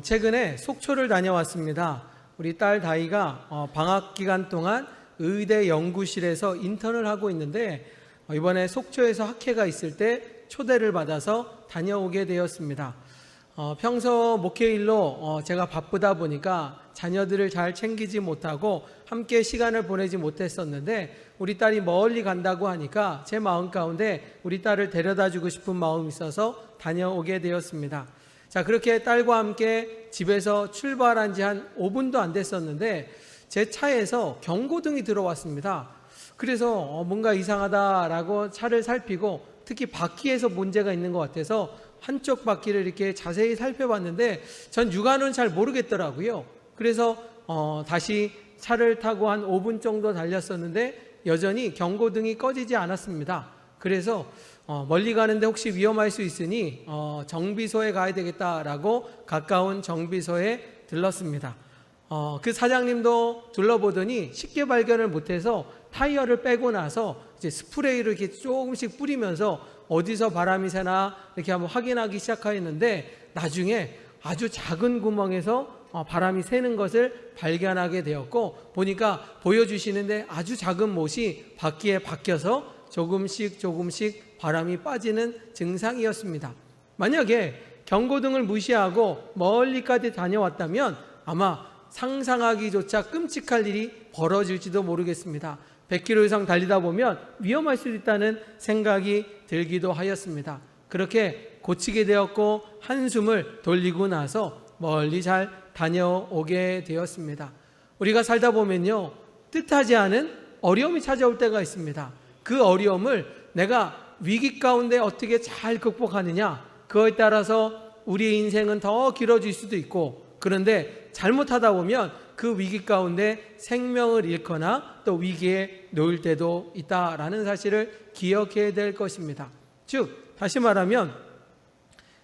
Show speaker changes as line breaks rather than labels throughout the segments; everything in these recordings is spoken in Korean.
최근에 속초를 다녀왔습니다. 우리 딸 다이가 방학 기간 동안 의대 연구실에서 인턴을 하고 있는데 이번에 속초에서 학회가 있을 때 초대를 받아서 다녀오게 되었습니다. 평소 목회일로 제가 바쁘다 보니까 자녀들을 잘 챙기지 못하고 함께 시간을 보내지 못했었는데 우리 딸이 멀리 간다고 하니까 제 마음 가운데 우리 딸을 데려다 주고 싶은 마음이 있어서 다녀오게 되었습니다. 자, 그렇게 딸과 함께 집에서 출발한 지 한 5분도 안 됐었는데 제 차에서 경고등이 들어왔습니다. 그래서 뭔가 이상하다라고 차를 살피고 특히 바퀴에서 문제가 있는 것 같아서 한쪽 바퀴를 이렇게 자세히 살펴봤는데 전 육안은 잘 모르겠더라고요. 그래서 다시 차를 타고 한 5분 정도 달렸었는데 여전히 경고등이 꺼지지 않았습니다. 그래서 멀리 가는데 혹시 위험할 수 있으니 정비소에 가야 되겠다라고 가까운 정비소에 들렀습니다. 그 사장님도 둘러보더니 쉽게 발견을 못해서 타이어를 빼고 나서 이제 스프레이를 이렇게 조금씩 뿌리면서 어디서 바람이 새나 이렇게 한번 확인하기 시작하였는데 나중에 아주 작은 구멍에서 바람이 새는 것을 발견하게 되었고 보니까 보여주시는데 아주 작은 못이 바퀴에 박혀서 조금씩 바람이 빠지는 증상이었습니다. 만약에 경고등을 무시하고 멀리까지 다녀왔다면 아마 상상하기조차 끔찍할 일이 벌어질지도 모르겠습니다. 100km 이상 달리다 보면 위험할 수도 있다는 생각이 들기도 하였습니다. 그렇게 고치게 되었고 한숨을 돌리고 나서 멀리 잘 다녀오게 되었습니다. 우리가 살다 보면요, 뜻하지 않은 어려움이 찾아올 때가 있습니다. 그 어려움을 내가 위기 가운데 어떻게 잘 극복하느냐, 그거에 따라서 우리의 인생은 더 길어질 수도 있고, 그런데 잘못하다 보면 그 위기 가운데 생명을 잃거나 또 위기에 놓일 때도 있다라는 사실을 기억해야 될 것입니다. 즉 다시 말하면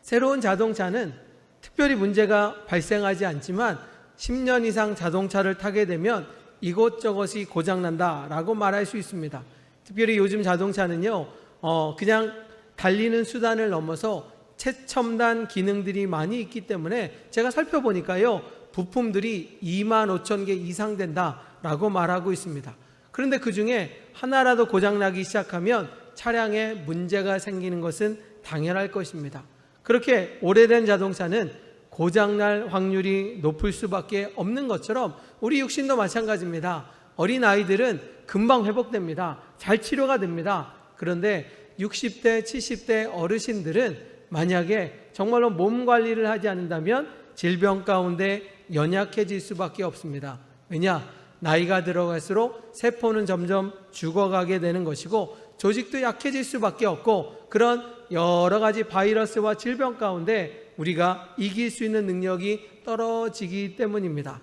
새로운 자동차는 특별히 문제가 발생하지 않지만 10년 이상 자동차를 타게 되면 이것저것이 고장난다라고 말할 수 있습니다. 특별히 요즘 자동차는요, 그냥 달리는 수단을 넘어서 최첨단 기능들이 많이 있기 때문에 제가 살펴보니까요, 부품들이 25,000개 이상 된다라고 말하고 있습니다. 그런데 그 중에 하나라도 고장나기 시작하면 차량에 문제가 생기는 것은 당연할 것입니다. 그렇게 오래된 자동차는 고장날 확률이 높을 수밖에 없는 것처럼 우리 육신도 마찬가지입니다. 어린 아이들은 금방 회복됩니다. 잘 치료가 됩니다. 그런데 60대, 70대 어르신들은 만약에 정말로 몸 관리를 하지 않는다면 질병 가운데 연약해질 수밖에 없습니다. 왜냐? 나이가 들어갈수록 세포는 점점 죽어가게 되는 것이고 조직도 약해질 수밖에 없고 그런 여러 가지 바이러스와 질병 가운데 우리가 이길 수 있는 능력이 떨어지기 때문입니다.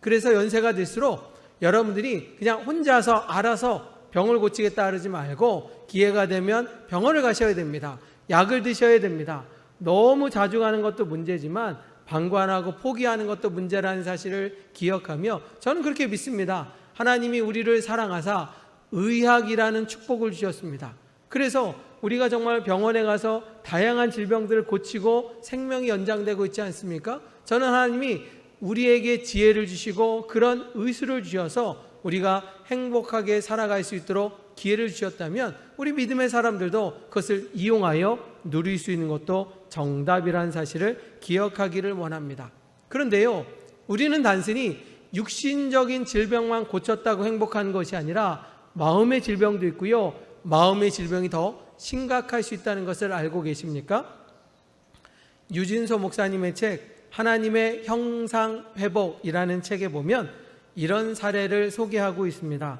그래서 연세가 들수록 여러분들이 그냥 혼자서 알아서 병을 고치겠다 그러지 말고 기회가 되면 병원을 가셔야 됩니다. 약을 드셔야 됩니다. 너무 자주 가는 것도 문제지만 방관하고 포기하는 것도 문제라는 사실을 기억하며 저는 그렇게 믿습니다. 하나님이 우리를 사랑하사 의학이라는 축복을 주셨습니다. 그래서 우리가 정말 병원에 가서 다양한 질병들을 고치고 생명이 연장되고 있지 않습니까? 저는 하나님이 우리에게 지혜를 주시고 그런 의술을 주셔서 우리가 행복하게 살아갈 수 있도록 기회를 주셨다면 우리 믿음의 사람들도 그것을 이용하여 누릴 수 있는 것도 정답이라는 사실을 기억하기를 원합니다. 그런데요, 우리는 단순히 육신적인 질병만 고쳤다고 행복한 것이 아니라 마음의 질병도 있고요, 마음의 질병이 더 심각할 수 있다는 것을 알고 계십니까? 유진소 목사님의 책 하나님의 형상회복이라는 책에 보면 이런 사례를 소개하고 있습니다.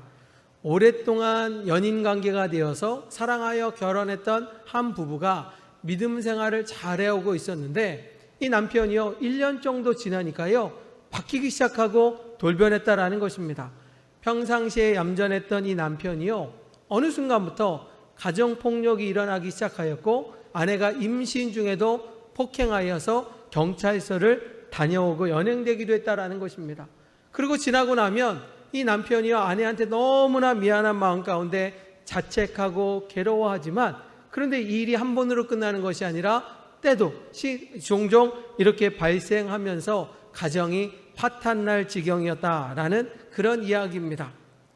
오랫동안 연인관계가 되어서 사랑하여 결혼했던 한 부부가 믿음 생활을 잘 해오고 있었는데 이 남편이요, 1년 정도 지나니까요, 바뀌기 시작하고 돌변했다라는 것입니다. 평상시에 얌전했던 이 남편이요, 어느 순간부터 가정폭력이 일어나기 시작하였고 아내가 임신 중에도 폭행하여서 경찰서를 다녀오고 연행되기도 했다라는 것입니다. 그리고 지나고 나면 이 남편이요, 아내한테 너무나 미안한 마음 가운데 자책하고 괴로워하지만 그런데 이 일이 한 번으로 끝나는 것이 아니라 때도 종종 이렇게 발생하면서 가정이 파탄날 지경이었다라는 그런 이야기입니다.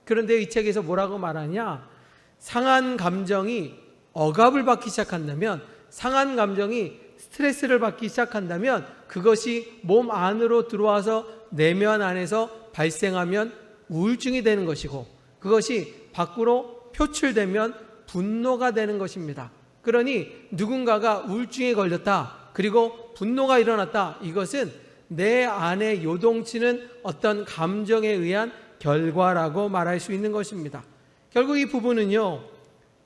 그런데 이 책에서 뭐라고 말하냐? 상한 감정이 억압을 받기 시작한다면, 상한 감정이 스트레스를 받기 시작한다면 그것이 몸 안으로 들어와서 내면 안에서 발생하면 우울증이 되는 것이고, 그것이 밖으로 표출되면 분노가 되는 것입니다. 그러니 누군가가 우울증에 걸렸다, 그리고 분노가 일어났다, 이것은 내 안에 요동치는 어떤 감정에 의한 결과라고 말할 수 있는 것입니다. 결국 이 부부는요,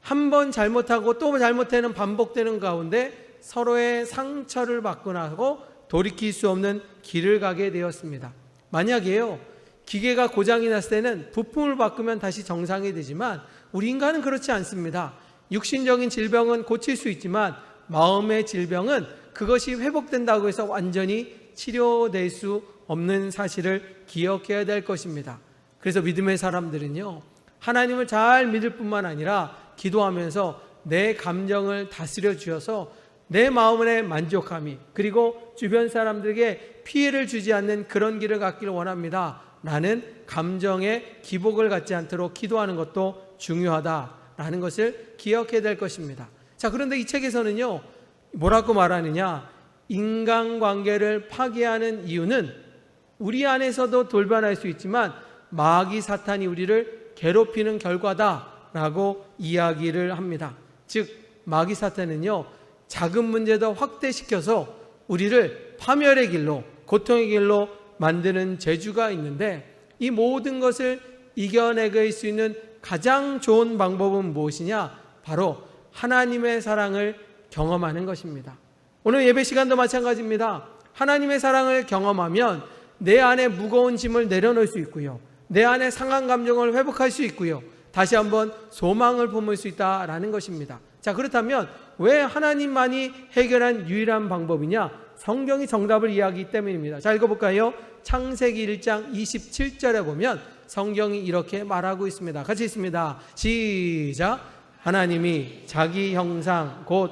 한 번 잘못하고 또 잘못되는 반복되는 가운데 서로의 상처를 받고 나고 돌이킬 수 없는 길을 가게 되었습니다. 만약에요, 기계가 고장이 났을 때는 부품을 바꾸면 다시 정상이 되지만 우리 인간은 그렇지 않습니다. 육신적인 질병은 고칠 수 있지만 마음의 질병은 그것이 회복된다고 해서 완전히 치료될 수 없는 사실을 기억해야 될 것입니다. 그래서 믿음의 사람들은요, 하나님을 잘 믿을 뿐만 아니라 기도하면서 내 감정을 다스려 주셔서 내 마음의 만족함이, 그리고 주변 사람들에게 피해를 주지 않는 그런 길을 갖기를 원합니다 라는 감정의 기복을 갖지 않도록 기도하는 것도 중요하다라는 것을 기억해야 될 것입니다. 자, 그런데 이 책에서는요, 뭐라고 말하느냐? 인간관계를 파괴하는 이유는 우리 안에서도 돌변할 수 있지만 마귀 사탄이 우리를 괴롭히는 결과다라고 이야기를 합니다. 즉, 마귀 사탄은요, 작은 문제도 확대시켜서 우리를 파멸의 길로, 고통의 길로 만드는 재주가 있는데, 이 모든 것을 이겨내길 수 있는 가장 좋은 방법은 무엇이냐? 바로 하나님의 사랑을 경험하는 것입니다. 오늘 예배 시간도 마찬가지입니다. 하나님의 사랑을 경험하면 내 안에 무거운 짐을 내려놓을 수 있고요, 내 안에 상한 감정을 회복할 수 있고요, 다시 한번 소망을 품을 수 있다라는 것입니다. 자, 그렇다면 왜 하나님만이 해결한 유일한 방법이냐? 성경이 정답을 이야기하기 때문입니다. 자, 읽어볼까요? 창세기 1장 27절에 보면 성경이 이렇게 말하고 있습니다. 같이 읽습니다. 시작. 하나님이 자기 형상 곧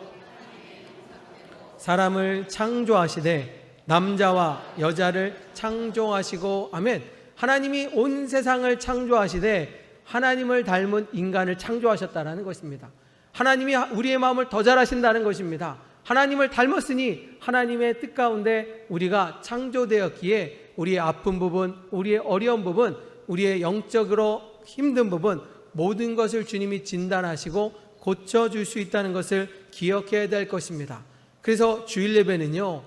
사람을 창조하시되 남자와 여자를 창조하시고, 아멘. 하나님이 온 세상을 창조하시되 하나님을 닮은 인간을 창조하셨다는 것입니다. 하나님이 우리의 마음을 더 잘 아신다는 것입니다. 하나님을 닮았으니 하나님의 뜻 가운데 우리가 창조되었기에 우리의 아픈 부분, 우리의 어려운 부분, 우리의 영적으로 힘든 부분, 모든 것을 주님이 진단하시고 고쳐줄 수 있다는 것을 기억해야 될 것입니다. 그래서 주일 예배는요,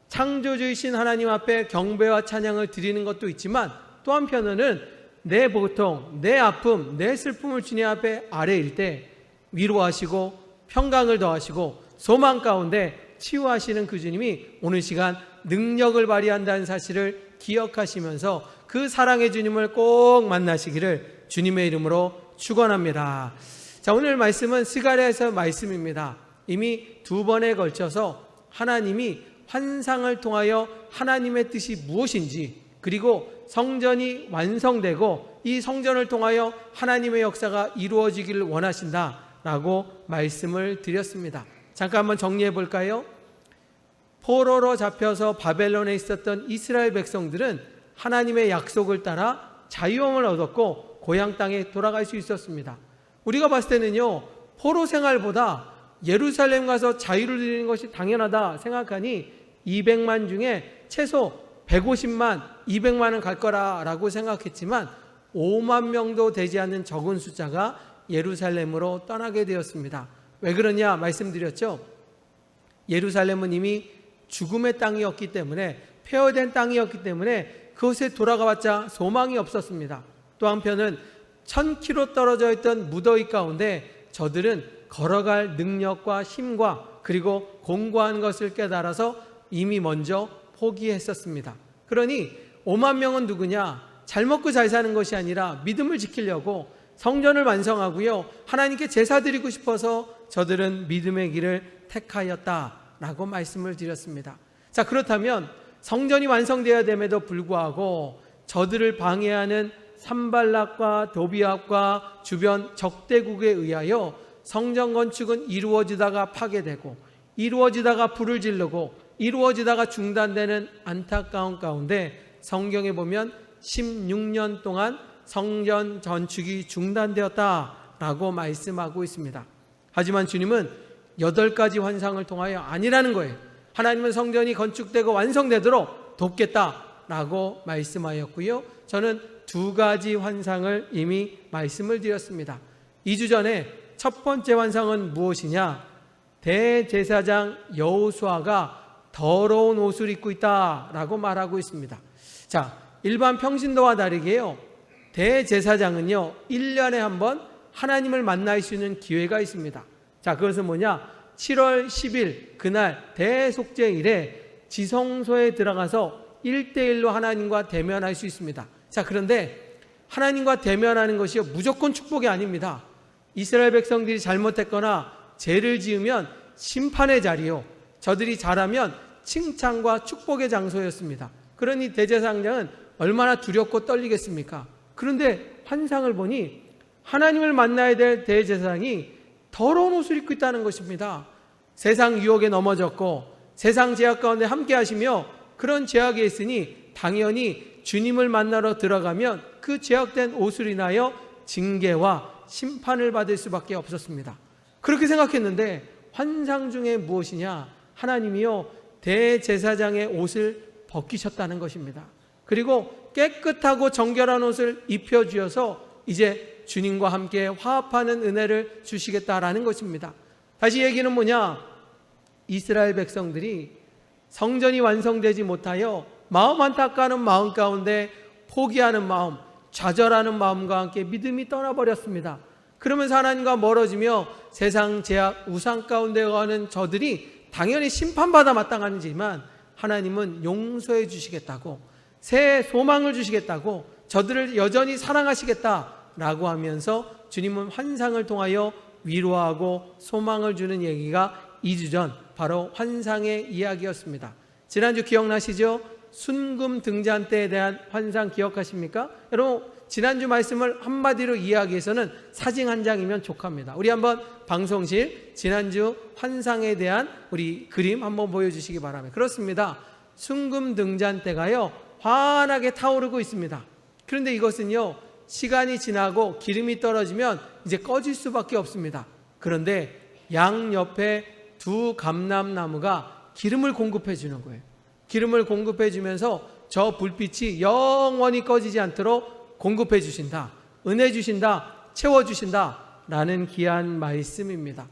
창조주이신 하나님 앞에 경배와 찬양을 드리는 것도 있지만 또 한편으로는 내 고통, 내 아픔, 내 슬픔을 주님 앞에 아뢰일 때 위로하시고 평강을 더하시고 소망 가운데 치유하시는 그 주님이 오늘 시간 능력을 발휘한다는 사실을 기억하시면서 그 사랑의 주님을 꼭 만나시기를 주님의 이름으로 축원합니다. 자, 오늘 말씀은 스가랴에서 말씀입니다. 이미 2번에 걸쳐서 하나님이 환상을 통하여 하나님의 뜻이 무엇인지, 그리고 성전이 완성되고 이 성전을 통하여 하나님의 역사가 이루어지기를 원하신다라고 말씀을 드렸습니다. 잠깐 한번 정리해 볼까요? 포로로 잡혀서 바벨론에 있었던 이스라엘 백성들은 하나님의 약속을 따라 자유함을 얻었고 고향 땅에 돌아갈 수 있었습니다. 우리가 봤을 때는요, 포로 생활보다 예루살렘 가서 자유를 누리는 것이 당연하다 생각하니 200만 중에 최소 150만, 200만은 갈 거라고 생각했지만 5만 명도 되지 않는 적은 숫자가 예루살렘으로 떠나게 되었습니다. 왜 그러냐 말씀드렸죠. 예루살렘은 이미 죽음의 땅이었기 때문에, 폐허된 땅이었기 때문에 그곳에 돌아가봤자 소망이 없었습니다. 또 한편은 1000km 떨어져 있던 무더위 가운데 저들은 걸어갈 능력과 힘과 그리고 공고한 것을 깨달아서 이미 먼저 포기했었습니다. 그러니 5만 명은 누구냐? 잘 먹고 잘 사는 것이 아니라 믿음을 지키려고 성전을 완성하고요, 하나님께 제사 드리고 싶어서 저들은 믿음의 길을 택하였다라고 말씀을 드렸습니다. 자, 그렇다면 성전이 완성되어야 됨에도 불구하고 저들을 방해하는 산발락과 도비압과 주변 적대국에 의하여 성전 건축은 이루어지다가 파괴되고 이루어지다가 불을 지르고 이루어지다가 중단되는 안타까운 가운데 성경에 보면 16년 동안 성전 건축이 중단되었다라고 말씀하고 있습니다. 하지만 주님은 8가지 환상을 통하여 아니라는 거예요. 하나님은 성전이 건축되고 완성되도록 돕겠다라고 말씀하였고요. 저는 2가지 환상을 이미 말씀을 드렸습니다. 2주 전에 첫 번째 환상은 무엇이냐? 대제사장 여호수아가 더러운 옷을 입고 있다라고 말하고 있습니다. 자, 일반 평신도와 다르게요, 대제사장은요 1년에 한 번 하나님을 만날 수 있는 기회가 있습니다. 자, 그것은 뭐냐? 7월 10일 그날 대속죄일에 지성소에 들어가서 1대1로 하나님과 대면할 수 있습니다. 자, 그런데 하나님과 대면하는 것이 무조건 축복이 아닙니다. 이스라엘 백성들이 잘못했거나 죄를 지으면 심판의 자리요, 저들이 잘하면 칭찬과 축복의 장소였습니다. 그러니 대제사장은 얼마나 두렵고 떨리겠습니까? 그런데 환상을 보니 하나님을 만나야 될 대제사장이 더러운 옷을 입고 있다는 것입니다. 세상 유혹에 넘어졌고 세상 제약 가운데 함께 하시며 그런 제약에 있으니 당연히 주님을 만나러 들어가면 그 제약된 옷을 인하여 징계와 심판을 받을 수밖에 없었습니다. 그렇게 생각했는데 환상 중에 무엇이냐? 하나님이요 대제사장의 옷을 벗기셨다는 것입니다. 그리고 깨끗하고 정결한 옷을 입혀주셔서 이제 주님과 함께 화합하는 은혜를 주시겠다라는 것입니다. 다시 얘기는 뭐냐? 이스라엘 백성들이 성전이 완성되지 못하여 마음 안타까운 마음 가운데 포기하는 마음, 좌절하는 마음과 함께 믿음이 떠나버렸습니다. 그러면서 하나님과 멀어지며 세상 제약, 우상 가운데 가는 저들이 당연히 심판받아 마땅하지만 하나님은 용서해 주시겠다고, 새 소망을 주시겠다고, 저들을 여전히 사랑하시겠다라고 하면서 주님은 환상을 통하여 위로하고 소망을 주는 얘기가 2주 전 바로 환상의 이야기였습니다. 지난주 기억나시죠? 순금 등잔대에 대한 환상 기억하십니까? 여러분, 지난주 말씀을 한마디로 이야기해서는 사진 한 장이면 족합니다. 우리 한번 방송실 지난주 환상에 대한 우리 그림 한번 보여주시기 바랍니다. 그렇습니다. 순금 등잔대가요 환하게 타오르고 있습니다. 그런데 이것은요 시간이 지나고 기름이 떨어지면 이제 꺼질 수밖에 없습니다. 그런데 양옆에 2 감람나무가 기름을 공급해 주는 거예요. 기름을 공급해 주면서 저 불빛이 영원히 꺼지지 않도록 공급해 주신다, 은혜 주신다, 채워 주신다 라는 귀한 말씀입니다.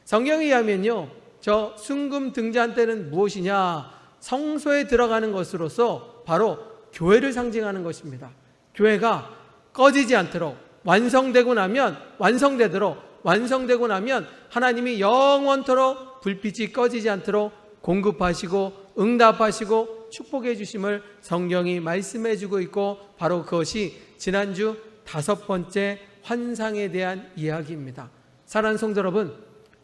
성경에 의하면요 저 순금 등잔대는 무엇이냐? 성소에 들어가는 것으로서 바로 교회를 상징하는 것입니다. 교회가 꺼지지 않도록 완성되고 나면 완성되고 나면 하나님이 영원토록 불빛이 꺼지지 않도록 공급하시고 응답하시고 축복해 주심을 성경이 말씀해 주고 있고 바로 그것이 지난주 5번째 환상에 대한 이야기입니다. 사랑하는 성도 여러분,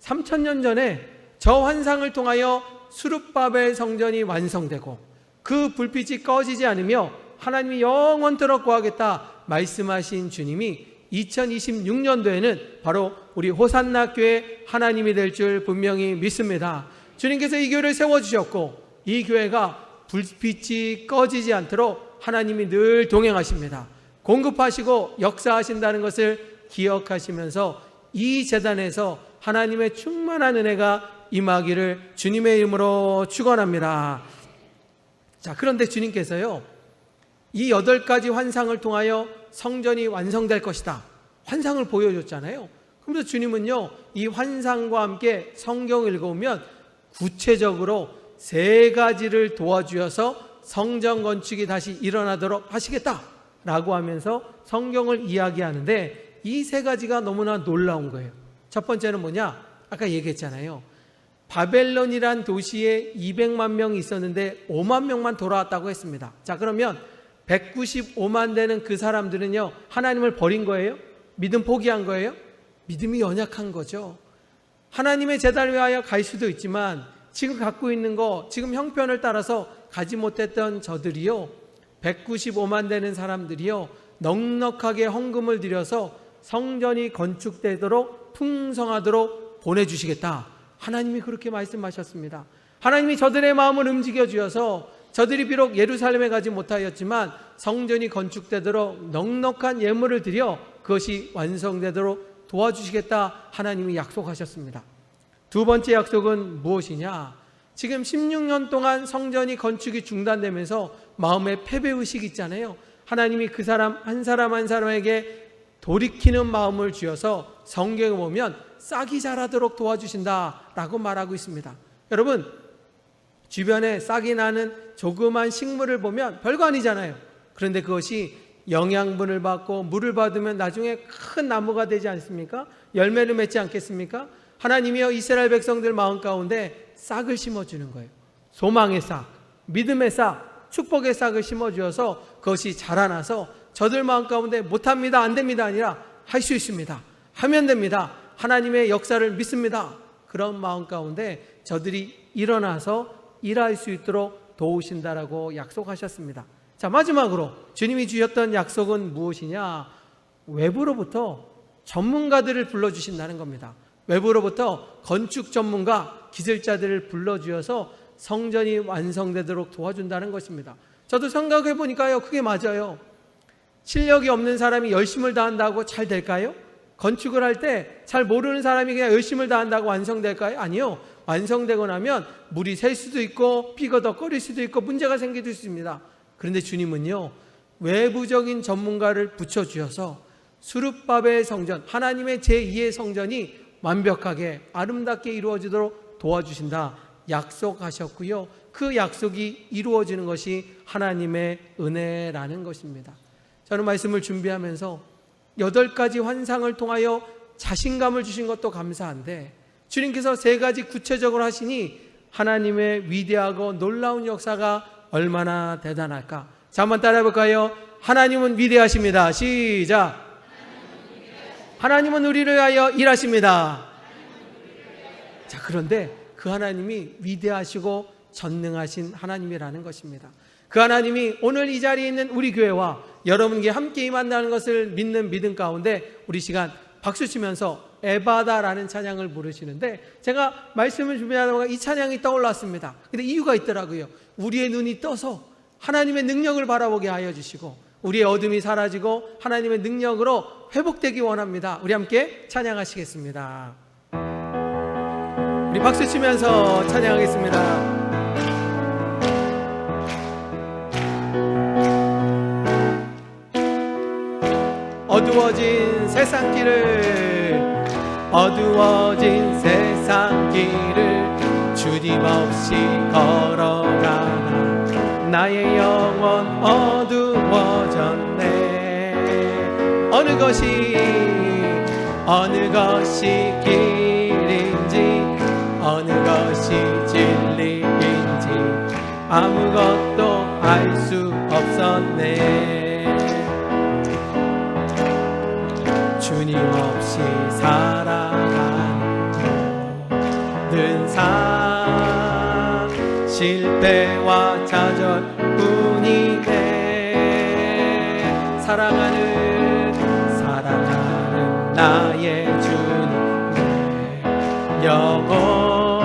3000년 전에 저 환상을 통하여 수룹바벨 성전이 완성되고 그 불빛이 꺼지지 않으며 하나님이 영원토록 구하겠다 말씀하신 주님이 2026년도에는 바로 우리 호산나 교회 하나님이 될 줄 분명히 믿습니다. 주님께서 이 교회를 세워주셨고 이 교회가 불빛이 꺼지지 않도록 하나님이 늘 동행하십니다. 공급하시고 역사하신다는 것을 기억하시면서 이 재단에서 하나님의 충만한 은혜가 임하기를 주님의 이름으로 축원합니다. 자, 그런데 주님께서요 이 8가지 환상을 통하여 성전이 완성될 것이다 환상을 보여줬잖아요. 그러면서 주님은요 이 환상과 함께 성경을 읽어보면 구체적으로 3가지를 도와주셔서 성전 건축이 다시 일어나도록 하시겠다라고 하면서 성경을 이야기하는데 이 3가지가 너무나 놀라운 거예요. 첫 번째는 뭐냐? 아까 얘기했잖아요. 바벨론이란 도시에 200만 명이 있었는데 5만 명만 돌아왔다고 했습니다. 자, 그러면 195만 되는 그 사람들은요 하나님을 버린 거예요? 믿음 포기한 거예요? 믿음이 연약한 거죠. 하나님의 제단을 위하여 갈 수도 있지만 지금 갖고 있는 거, 지금 형편을 따라서 가지 못했던 저들이요 195만 되는 사람들이요 넉넉하게 헌금을 들여서 성전이 건축되도록 풍성하도록 보내주시겠다 하나님이 그렇게 말씀하셨습니다. 하나님이 저들의 마음을 움직여 주어서 저들이 비록 예루살렘에 가지 못하였지만 성전이 건축되도록 넉넉한 예물을 드려 그것이 완성되도록 도와주시겠다 하나님이 약속하셨습니다. 두 번째 약속은 무엇이냐? 지금 16년 동안 성전이 건축이 중단되면서 마음의 패배의식이 있잖아요. 하나님이 그 사람 한 사람에게 돌이키는 마음을 주어서 성경에 보면 싹이 자라도록 도와주신다라고 말하고 있습니다. 여러분, 주변에 싹이 나는 조그만 식물을 보면 별거 아니잖아요. 그런데 그것이 영양분을 받고 물을 받으면 나중에 큰 나무가 되지 않습니까? 열매를 맺지 않겠습니까? 하나님이여 이스라엘 백성들 마음 가운데 싹을 심어주는 거예요. 소망의 싹, 믿음의 싹, 축복의 싹을 심어주어서 그것이 자라나서 저들 마음 가운데 못합니다, 안 됩니다 아니라 할 수 있습니다, 하면 됩니다, 하나님의 역사를 믿습니다, 그런 마음 가운데 저들이 일어나서 일할 수 있도록 도우신다라고 약속하셨습니다. 자, 마지막으로 주님이 주셨던 약속은 무엇이냐? 외부로부터 전문가들을 불러주신다는 겁니다. 외부로부터 건축 전문가, 기술자들을 불러주어서 성전이 완성되도록 도와준다는 것입니다. 저도 생각해 보니까요, 그게 맞아요. 실력이 없는 사람이 열심을 다한다고 잘 될까요? 건축을 할 때 잘 모르는 사람이 그냥 열심을 다한다고 완성될까요? 아니요. 완성되고 나면 물이 셀 수도 있고 삐거덕거릴 수도 있고 문제가 생길 수 있습니다. 그런데 주님은요, 외부적인 전문가를 붙여주셔서 수룹바벨 성전, 하나님의 제2의 성전이 완벽하게 아름답게 이루어지도록 도와주신다 약속하셨고요, 그 약속이 이루어지는 것이 하나님의 은혜라는 것입니다. 저는 말씀을 준비하면서 8가지 환상을 통하여 자신감을 주신 것도 감사한데, 주님께서 3가지 구체적으로 하시니 하나님의 위대하고 놀라운 역사가 얼마나 대단할까. 자, 한번 따라해 볼까요? 하나님은 위대하십니다. 시작. 하나님은 우리를 위하여 일하십니다. 자, 그런데 그 하나님이 위대하시고 전능하신 하나님이라는 것입니다. 그 하나님이 오늘 이 자리에 있는 우리 교회와 여러분께 함께 임한다는 것을 믿는 믿음 가운데 우리 시간 박수 치면서 에바다라는 찬양을 부르시는데, 제가 말씀을 준비하다가 이 찬양이 떠올랐습니다. 근데 이유가 있더라고요. 우리의 눈이 떠서 하나님의 능력을 바라보게 하여 주시고 우리의 어둠이 사라지고 하나님의 능력으로 회복되기 원합니다. 우리 함께 찬양하시겠습니다. 우리 박수 치면서 찬양하겠습니다. 어두워진 세상 길을 주님 없이 걸어가나 나의 영혼 어두워졌네. 어느 것이 길인지 어느 것이 진리인지 아무것도 알 수 없었네. 주님 없이 살아가는 삶 실패와 좌절뿐이네. 사랑하는 나의 주님 내 영혼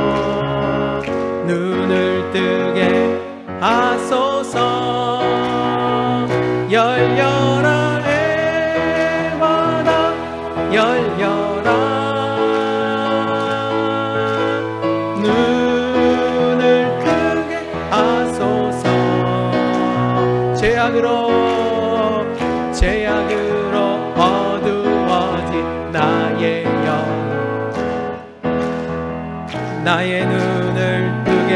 눈을 뜨게 하소서. 열려라 에바다 열려라. 눈을 크게 하소서. 죄악으로 어두워진 나의 영혼 나의 눈을 뜨게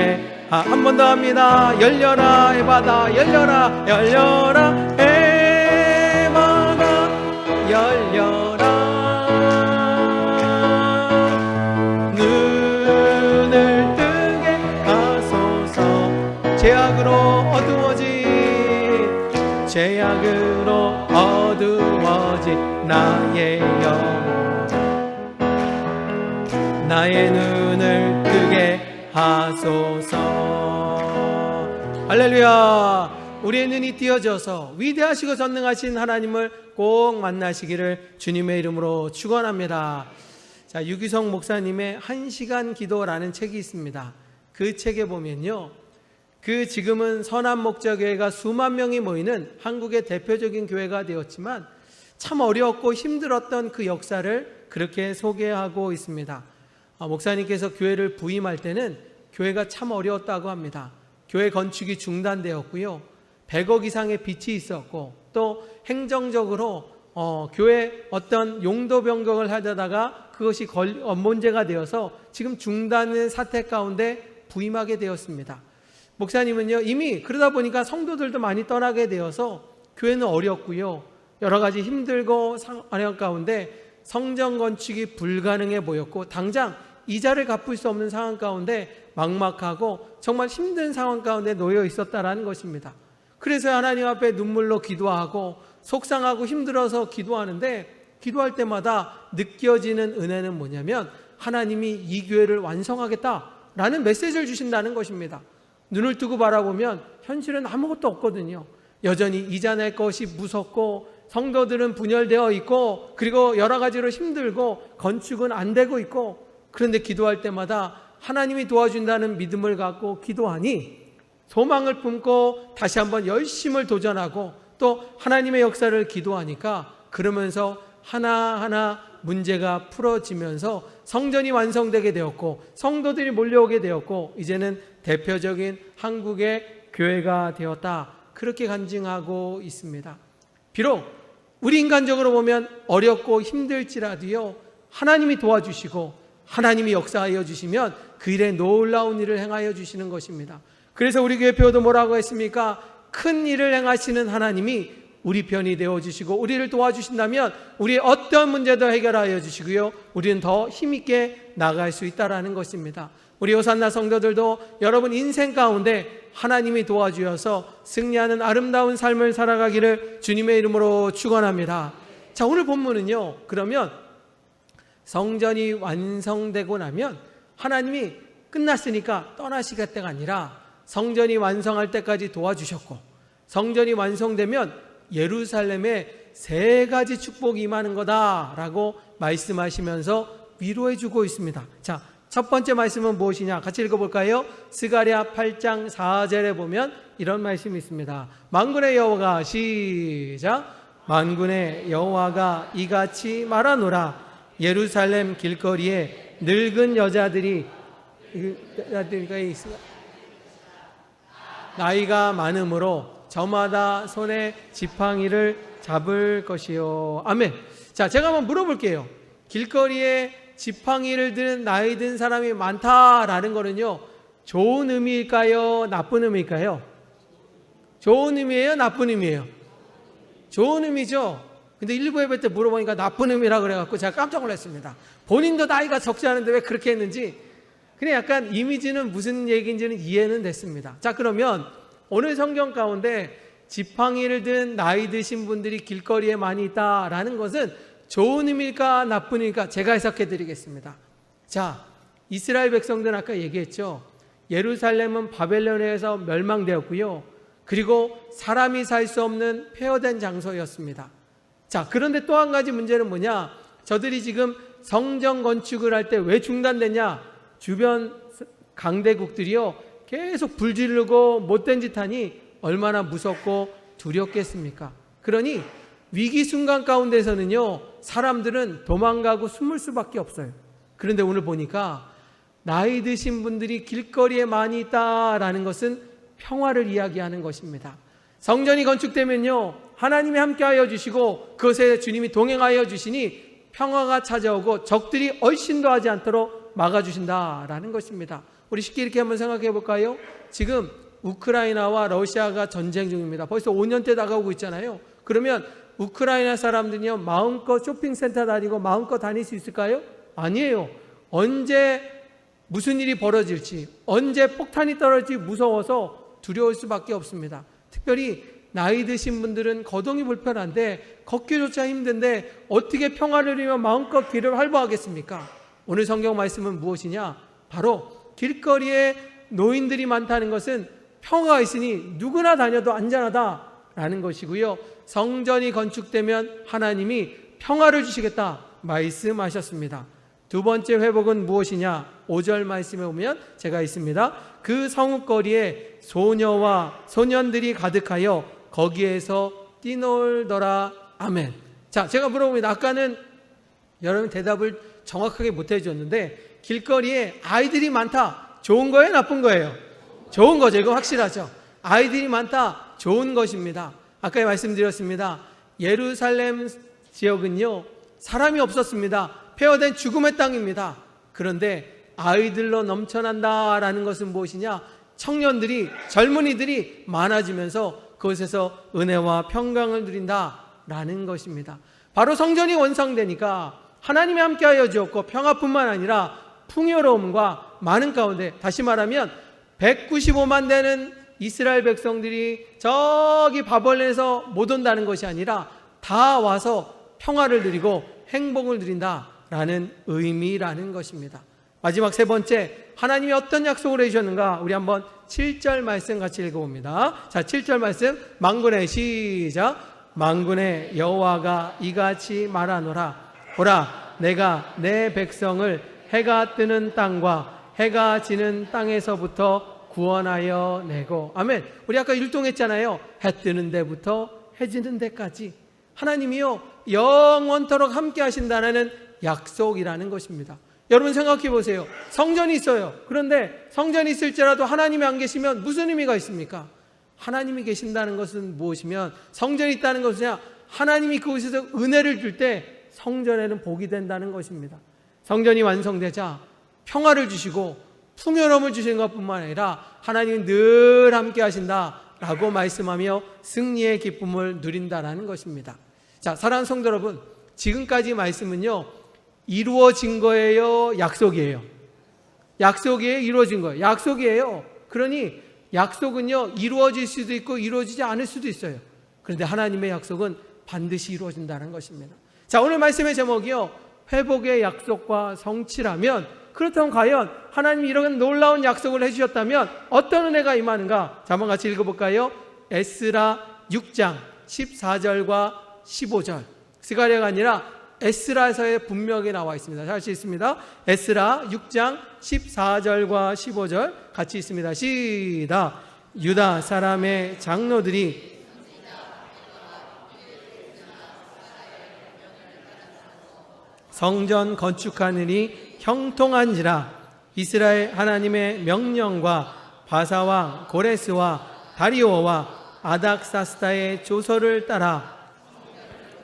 한 번 더 합니다. 열려라 에바다 열려라 열려라 에바다 열려라. 눈을 뜨게 하소서. 죄악으로 어두워진 나의 영혼 나의 눈을 뜨게 하소서. 할렐루야. 우리의 눈이 띄어져서 위대하시고 전능하신 하나님을 꼭 만나시기를 주님의 이름으로 축원합니다. 자, 유기성 목사님의 1시간 기도라는 책이 있습니다. 그 책에 보면요, 지금은 선한목자교회가 수만 명이 모이는 한국의 대표적인 교회가 되었지만 참 어려웠고 힘들었던 그 역사를 그렇게 소개하고 있습니다. 목사님께서 교회를 부임할 때는 교회가 참 어려웠다고 합니다. 교회 건축이 중단되었고요, 100억 이상의 빚이 있었고, 또 행정적으로 교회 어떤 용도 변경을 하려다가 그것이 문제가 되어서 지금 중단의 사태 가운데 부임하게 되었습니다. 목사님은요, 이미 그러다 보니까 성도들도 많이 떠나게 되어서 교회는 어렵고요, 여러 가지 힘들고 상황 가운데 성전 건축이 불가능해 보였고 당장 이자를 갚을 수 없는 상황 가운데 막막하고 정말 힘든 상황 가운데 놓여 있었다라는 것입니다. 그래서 하나님 앞에 눈물로 기도하고 속상하고 힘들어서 기도하는데, 기도할 때마다 느껴지는 은혜는 뭐냐면 하나님이 이 교회를 완성하겠다라는 메시지를 주신다는 것입니다. 눈을 뜨고 바라보면 현실은 아무것도 없거든요. 여전히 이자 낼 것이 무섭고 성도들은 분열되어 있고, 그리고 여러 가지로 힘들고 건축은 안 되고 있고, 그런데 기도할 때마다 하나님이 도와준다는 믿음을 갖고 기도하니 소망을 품고 다시 한번 열심을 도전하고 또 하나님의 역사를 기도하니까, 그러면서 하나하나 문제가 풀어지면서 성전이 완성되게 되었고 성도들이 몰려오게 되었고 이제는 대표적인 한국의 교회가 되었다, 그렇게 간증하고 있습니다. 비록 우리 인간적으로 보면 어렵고 힘들지라도요, 하나님이 도와주시고 하나님이 역사하여 주시면 그 일에 놀라운 일을 행하여 주시는 것입니다. 그래서 우리 교회 표도 뭐라고 했습니까? 큰 일을 행하시는 하나님이 우리 편이 되어주시고 우리를 도와주신다면 우리의 어떤 문제도 해결하여 주시고요, 우리는 더 힘있게 나갈 수 있다는 것입니다. 우리 호산나 성도들도 여러분 인생 가운데 하나님이 도와주셔서 승리하는 아름다운 삶을 살아가기를 주님의 이름으로 축원합니다. 자, 오늘 본문은요, 그러면 성전이 완성되고 나면 하나님이 끝났으니까 떠나시겠다가 아니라 성전이 완성할 때까지 도와주셨고, 성전이 완성되면 예루살렘에 3가지 축복이 임하는 거다라고 말씀하시면서 위로해 주고 있습니다. 자, 첫 번째 말씀은 무엇이냐? 같이 읽어볼까요? 스가랴 8장 4절에 보면 이런 말씀이 있습니다. 만군의 여호와가, 시작, 만군의 여호와가 이같이 말하노라. 예루살렘 길거리에 늙은 여자들이 나이가 많으므로 저마다 손에 지팡이를 잡을 것이요. 아멘. 자, 제가 한번 물어볼게요. 길거리에 지팡이를 든 나이 든 사람이 많다라는 거는요, 좋은 의미일까요? 나쁜 의미일까요? 좋은 의미예요? 나쁜 의미예요? 좋은 의미죠. 근데 일부 예배 때 물어보니까 나쁜 의미라 그래갖고 제가 깜짝 놀랐습니다. 본인도 나이가 적지 않은데 왜 그렇게 했는지. 그냥 약간 이미지는 무슨 얘기인지는 이해는 됐습니다. 자, 그러면 오늘 성경 가운데 지팡이를 든 나이 드신 분들이 길거리에 많이 있다라는 것은 좋은 의미일까 나쁜 의미일까? 제가 해석해 드리겠습니다. 자, 이스라엘 백성들은 아까 얘기했죠. 예루살렘은 바벨론에서 멸망되었고요, 그리고 사람이 살 수 없는 폐허된 장소였습니다. 자, 그런데 또 한 가지 문제는 뭐냐? 저들이 지금 성전 건축을 할 때 왜 중단됐냐? 주변 강대국들이요, 계속 불 지르고 못된 짓 하니 얼마나 무섭고 두렵겠습니까? 그러니 위기 순간 가운데서는요, 사람들은 도망가고 숨을 수밖에 없어요. 그런데 오늘 보니까 나이 드신 분들이 길거리에 많이 있다라는 것은 평화를 이야기하는 것입니다. 성전이 건축되면요, 하나님이 함께하여 주시고 그것에 주님이 동행하여 주시니 평화가 찾아오고 적들이 얼씬도 하지 않도록 막아주신다라는 것입니다. 우리 쉽게 이렇게 한번 생각해 볼까요? 지금 우크라이나와 러시아가 전쟁 중입니다. 벌써 5년째 다가오고 있잖아요. 그러면 우크라이나 사람들이요, 마음껏 쇼핑센터 다니고 마음껏 다닐 수 있을까요? 아니에요. 언제 무슨 일이 벌어질지, 언제 폭탄이 떨어질지 무서워서 두려울 수밖에 없습니다. 특별히 나이 드신 분들은 거동이 불편한데 걷기조차 힘든데 어떻게 평화를 이루며 마음껏 길을 활보하겠습니까? 오늘 성경 말씀은 무엇이냐? 바로 길거리에 노인들이 많다는 것은 평화가 있으니 누구나 다녀도 안전하다라는 것이고요, 성전이 건축되면 하나님이 평화를 주시겠다 말씀하셨습니다. 두 번째 회복은 무엇이냐? 5절 말씀에 보면 제가 있습니다. 그 성읍거리에 소녀와 소년들이 가득하여 거기에서 뛰놀더라. 아멘. 자, 제가 물어봅니다. 아까는 여러분 대답을 정확하게 못 해줬는데 길거리에 아이들이 많다. 좋은 거예요? 나쁜 거예요? 좋은 거죠. 이거 확실하죠. 아이들이 많다. 좋은 것입니다. 아까 말씀드렸습니다. 예루살렘 지역은요, 사람이 없었습니다. 폐허된 죽음의 땅입니다. 그런데 아이들로 넘쳐난다라는 것은 무엇이냐? 청년들이, 젊은이들이 많아지면서 그곳에서 은혜와 평강을 누린다라는 것입니다. 바로 성전이 완성되니까 하나님이 함께하여 주었고 평화뿐만 아니라 풍요로움과 많은 가운데, 다시 말하면 195만 되는 이스라엘 백성들이 저기 바벨론에서 못 온다는 것이 아니라 다 와서 평화를 누리고 행복을 누린다라는 의미라는 것입니다. 마지막 세 번째, 하나님이 어떤 약속을 해주셨는가? 우리 한번 7절 말씀 같이 읽어봅니다. 자, 7절 말씀 만군의 시작. 만군의 여호와가 이같이 말하노라. 보라, 내가 내 백성을 해가 뜨는 땅과 해가 지는 땅에서부터 구원하여 내고. 아멘. 우리 아까 율동했잖아요. 해 뜨는 데부터 해 지는 데까지 하나님이요 영원토록 함께 하신다는 약속이라는 것입니다. 여러분 생각해 보세요. 성전이 있어요. 그런데 성전이 있을지라도 하나님이 안 계시면 무슨 의미가 있습니까? 하나님이 계신다는 것은 무엇이면, 성전이 있다는 것은 하나님이 그곳에서 은혜를 줄 때 성전에는 복이 된다는 것입니다. 성전이 완성되자 평화를 주시고 풍요로움을 주시는 것뿐만 아니라 하나님이 늘 함께 하신다라고 말씀하며 승리의 기쁨을 누린다라는 것입니다. 자, 사랑하는 성도 여러분, 지금까지 말씀은요 이루어진 거예요? 약속이에요? 약속이에요? 이루어진 거예요? 약속이에요. 그러니 약속은요 이루어질 수도 있고 이루어지지 않을 수도 있어요. 그런데 하나님의 약속은 반드시 이루어진다는 것입니다. 자, 오늘 말씀의 제목이요 회복의 약속과 성취라면, 그렇다면 과연 하나님이 이런 놀라운 약속을 해주셨다면 어떤 은혜가 임하는가? 자, 한번 같이 읽어볼까요? 에스라 6장 14절과 15절. 스가랴가 아니라 에스라서에 분명히 나와 있습니다. 잘 수 있습니다. 에스라 6장 14절과 15절 같이 있습니다. 시작. 유다 사람의 장로들이 성전 건축하느니 형통한지라. 이스라엘 하나님의 명령과 바사왕 고레스와 다리오와 아닥사스다의 조서를 따라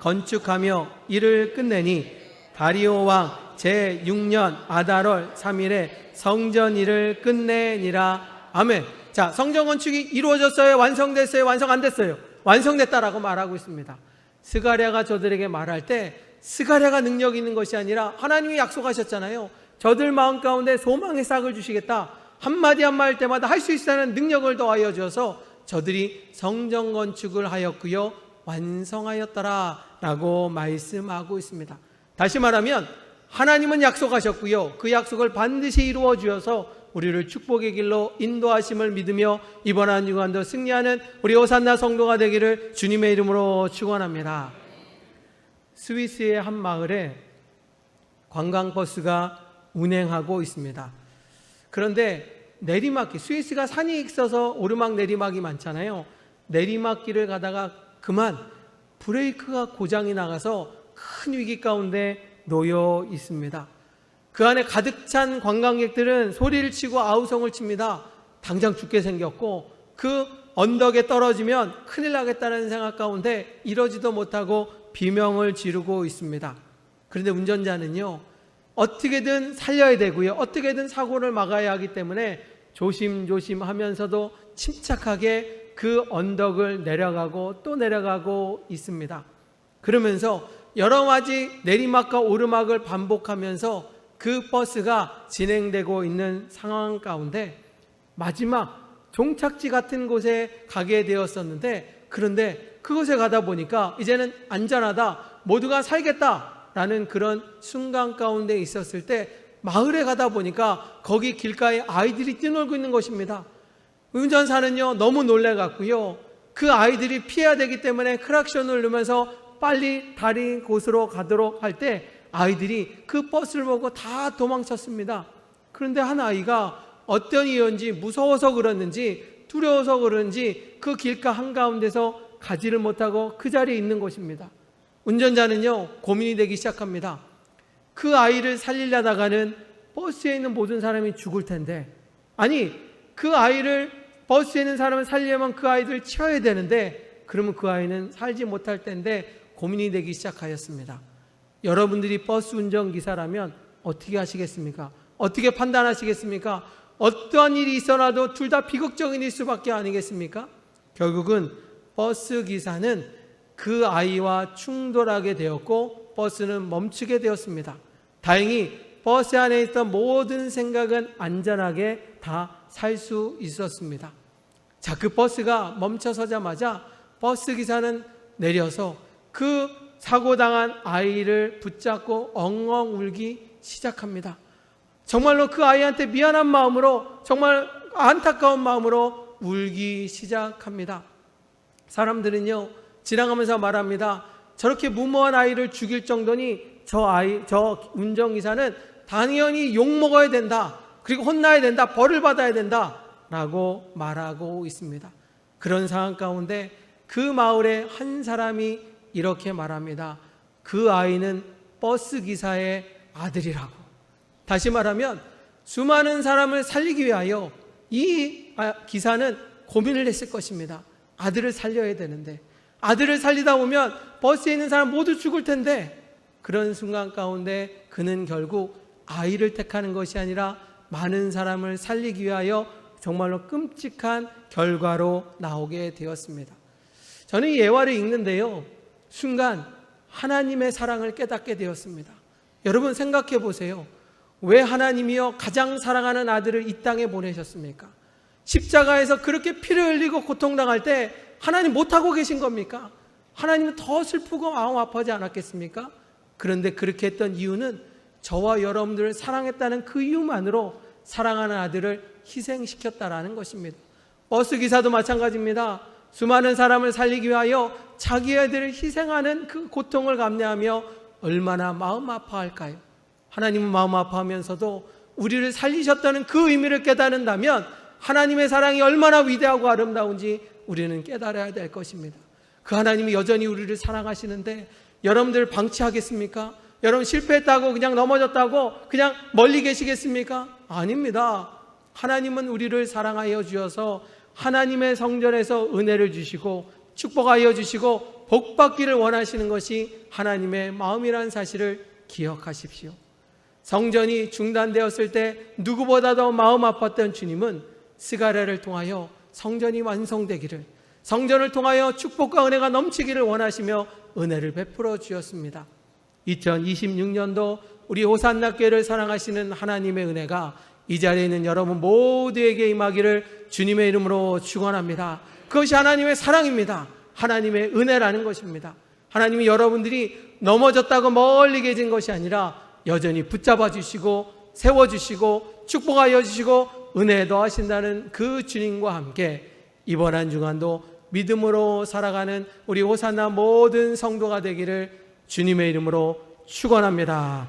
건축하며 이를 끝내니 다리오 왕 제6년 아달월 3일에 성전 일을 끝내니라. 아멘. 자, 성전 건축이 이루어졌어요? 완성됐어요? 완성 안 됐어요? 완성됐다라고 말하고 있습니다. 스가랴가 저들에게 말할 때 스가랴가 능력 있는 것이 아니라 하나님이 약속하셨잖아요. 저들 마음 가운데 소망의 싹을 주시겠다. 한마디 한마디 때마다 할 수 있다는 능력을 더하여 주어서 저들이 성전 건축을 하였고요 완성하였더라 라고 말씀하고 있습니다. 다시 말하면 하나님은 약속하셨고요 그 약속을 반드시 이루어 주어서 우리를 축복의 길로 인도하심을 믿으며 이번 한 주간도 승리하는 우리 호산나 성도가 되기를 주님의 이름으로 축원합니다. 스위스의 한 마을에 관광버스가 운행하고 있습니다. 그런데 내리막길, 스위스가 산이 있어서 오르막 내리막이 많잖아요. 내리막길을 가다가 그만 브레이크가 고장이 나가서 큰 위기 가운데 놓여 있습니다. 그 안에 가득 찬 관광객들은 소리를 치고 아우성을 칩니다. 당장 죽게 생겼고 그 언덕에 떨어지면 큰일 나겠다는 생각 가운데 이러지도 못하고 비명을 지르고 있습니다. 그런데 운전자는요 어떻게든 살려야 되고요 어떻게든 사고를 막아야 하기 때문에 조심조심 하면서도 침착하게 그 언덕을 내려가고 또 내려가고 있습니다. 그러면서 여러 가지 내리막과 오르막을 반복하면서 그 버스가 진행되고 있는 상황 가운데 마지막 종착지 같은 곳에 가게 되었었는데, 그런데 그곳에 가다 보니까 이제는 안전하다, 모두가 살겠다라는 그런 순간 가운데 있었을 때 마을에 가다 보니까 거기 길가에 아이들이 뛰놀고 있는 것입니다. 운전사는요 너무 놀래갖고요 그 아이들이 피해야 되기 때문에 크락션을 누르면서 빨리 다른 곳으로 가도록 할 때 아이들이 그 버스를 보고 다 도망쳤습니다. 그런데 한 아이가 어떤 이유인지 무서워서 그랬는지 두려워서 그런지 그 길가 한가운데서 가지를 못하고 그 자리에 있는 것입니다. 운전자는요, 고민이 되기 시작합니다. 그 아이를 살리려다가는 버스에 있는 모든 사람이 죽을 텐데, 아니 그 아이를, 버스에 있는 사람을 살리려면 그 아이들을 치워야 되는데 그러면 그 아이는 살지 못할 텐데 고민이 되기 시작하였습니다. 여러분들이 버스 운전기사라면 어떻게 하시겠습니까? 어떻게 판단하시겠습니까? 어떠한 일이 있어라도 둘 다 비극적인 일 수밖에 아니겠습니까? 결국은 버스 기사는 그 아이와 충돌하게 되었고 버스는 멈추게 되었습니다. 다행히 버스 안에 있던 모든 생각은 안전하게 다 살 수 있었습니다. 자, 그 버스가 멈춰서자마자 버스 기사는 내려서 그 사고당한 아이를 붙잡고 엉엉 울기 시작합니다. 정말로 그 아이한테 미안한 마음으로, 정말 안타까운 마음으로 울기 시작합니다. 사람들은요, 지나가면서 말합니다. 저렇게 무모한 아이를 죽일 정도니 저 운전기사는 당연히 욕먹어야 된다, 그리고 혼나야 된다, 벌을 받아야 된다 라고 말하고 있습니다. 그런 상황 가운데 그 마을에 한 사람이 이렇게 말합니다. 그 아이는 버스 기사의 아들이라고. 다시 말하면 수많은 사람을 살리기 위하여 이 기사는 고민을 했을 것입니다. 아들을 살려야 되는데, 아들을 살리다 보면 버스에 있는 사람 모두 죽을 텐데, 그런 순간 가운데 그는 결국 아이를 택하는 것이 아니라 많은 사람을 살리기 위하여 정말로 끔찍한 결과로 나오게 되었습니다. 저는 이 예화를 읽는데요, 순간 하나님의 사랑을 깨닫게 되었습니다. 여러분 생각해 보세요. 왜 하나님이요 가장 사랑하는 아들을 이 땅에 보내셨습니까? 십자가에서 그렇게 피를 흘리고 고통당할 때 하나님 못하고 계신 겁니까? 하나님은 더 슬프고 마음 아파하지 않았겠습니까? 그런데 그렇게 했던 이유는 저와 여러분들을 사랑했다는 그 이유만으로 사랑하는 아들을 희생시켰다라는 것입니다. 버스 기사도 마찬가지입니다. 수많은 사람을 살리기 위하여 자기 아들을 희생하는 그 고통을 감내하며 얼마나 마음 아파할까요? 하나님은 마음 아파하면서도 우리를 살리셨다는 그 의미를 깨닫는다면 하나님의 사랑이 얼마나 위대하고 아름다운지 우리는 깨달아야 될 것입니다. 그 하나님이 여전히 우리를 사랑하시는데 여러분들 방치하겠습니까? 여러분 실패했다고 그냥 넘어졌다고 그냥 멀리 계시겠습니까? 아닙니다. 하나님은 우리를 사랑하여 주셔서 하나님의 성전에서 은혜를 주시고 축복하여 주시고 복받기를 원하시는 것이 하나님의 마음이라는 사실을 기억하십시오. 성전이 중단되었을 때 누구보다도 마음 아팠던 주님은 스가랴를 통하여 성전이 완성되기를, 성전을 통하여 축복과 은혜가 넘치기를 원하시며 은혜를 베풀어 주셨습니다. 2026년도 우리 호산나 교회를 사랑하시는 하나님의 은혜가 이 자리에 있는 여러분 모두에게 임하기를 주님의 이름으로 축원합니다. 그것이 하나님의 사랑입니다. 하나님의 은혜라는 것입니다. 하나님이 여러분들이 넘어졌다고 멀리 계신 것이 아니라 여전히 붙잡아 주시고 세워주시고 축복하여 주시고 은혜 더하신다는 그 주님과 함께 이번 한 주간도 믿음으로 살아가는 우리 호산나 모든 성도가 되기를 주님의 이름으로 축원합니다.